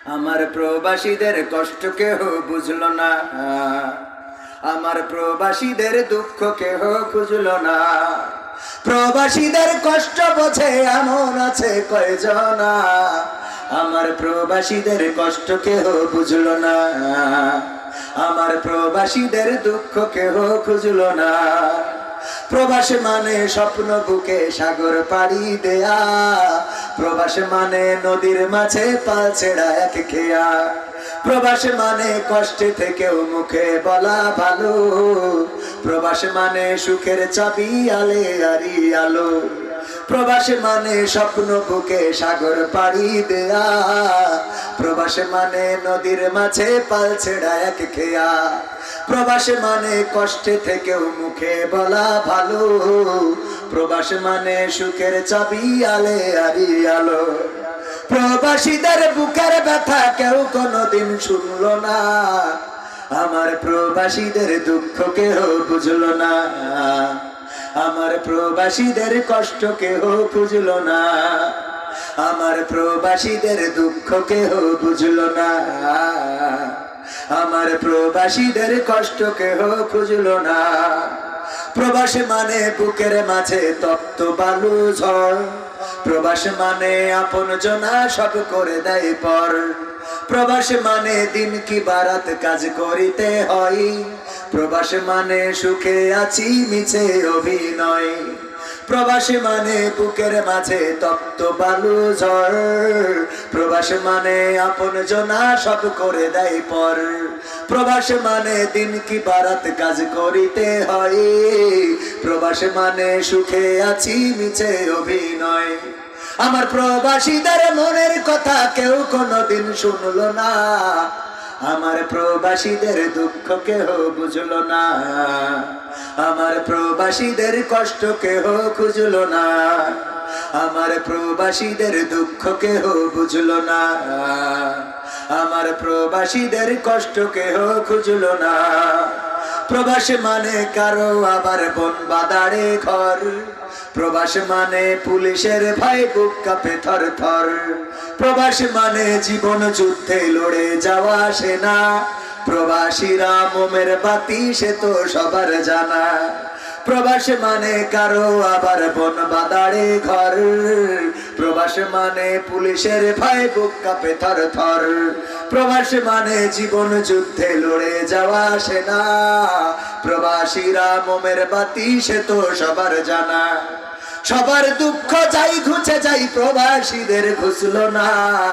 আমার প্রবাসীদের কষ্ট কেহ বুঝলো না, আমার প্রবাসীদের দুঃখ কেহ খুঁজলো না। প্রবাসীদের কষ্ট বোঝে এমন আছে কয়জনা, আমার প্রবাসীদের কষ্ট কেহ বুঝলো না, আমার প্রবাসীদের দুঃখ কেহ খুঁজলো না। প্রবাস মানে স্বপ্ন বুকে সাগর পাড়ি দেয়া, প্রবাস মানে নদীর মাঝে পাল ছেড়া এক খেয়া। প্রবাস মানে কষ্টে থেকেও মুখে বলা ভালো, প্রবাস মানে সুখের চাবি আলে আরি আলো। প্রবাস মানে স্বপ্ন বুকে সাগর পাড়ি দেয়া, প্রবাস মানে নদীর মাঝে পাল ছেড়া এক খেয়া। প্রবাস মানে কষ্টে থেকেও মুখে বলা ভালো, প্রবাস মানে সুখের চাবি আলে আরি আলো। প্রবাসীদের বুকের ব্যথা কেউ কোনোদিন শুনলো না, আমার প্রবাসীদের দুঃখ কেহ বুঝলো না, আমার প্রবাসীদের কষ্ট কেহ বুঝলো না, আমার প্রবাসীদের দুঃখ কেহ বুঝলো না, আমার প্রবাসীদের কষ্ট কেহ খুঁজলো না। প্রবাস মানে বুকের মাঝে তপ্ত বালু ঝড়, প্রবাস মানে আপন জনা সব করে দেয় পর। প্রবাস মানে দিন কি বারাত কাজ করিতে হয়, প্রবাস মানে সুখে আছি মিছে অভিনয়। প্রবাস মানে বুকের মাঝে তপ্ত বালু ঝড়, প্রবাস মানে আপন জনা সব করে দেয় পর। প্রবাস মানে দিন কি বারাত কাজ করিতে হয়, প্রবাস মানে সুখে আছি মিছে অভিনয়। আমার প্রবাসীদের মনের কথা কেউ কোনোদিন শুনলো না, আমার প্রবাসীদের দুঃখ কেহ বুঝলো না, আমার প্রবাসীদের কষ্ট কেহ খুঁজলো না, আমার প্রবাসীদের দুঃখ কেহ বুঝলো না, আমার প্রবাসীদের কষ্ট কেহ খুঁজলো না। প্রবাস মানে কারো আবার বন বাদারে ঘর, প্রবাস মানে পুলিশের ভাই বুক কাঁপে থর থর। প্রবাস মানে জীবন যুদ্ধে লড়ে যাওয়া সেনা, প্রবাসীরা মোমের বাতি সে তো সবার জানা। প্রবাস মানে কারো আবার বন বাদারে ঘর, প্রবাস মানে পুলিশের ভাই বুক কাঁপে থর থর। প্রবাস মানে জীবন যুদ্ধে লড়ে যাওয়া সেনা, প্রবাসীরা মোমের বাতি সে তো সবার জানা। সবার দুঃখ যাই ঘুচে যাই প্রবাসীদের ঘুচলো না।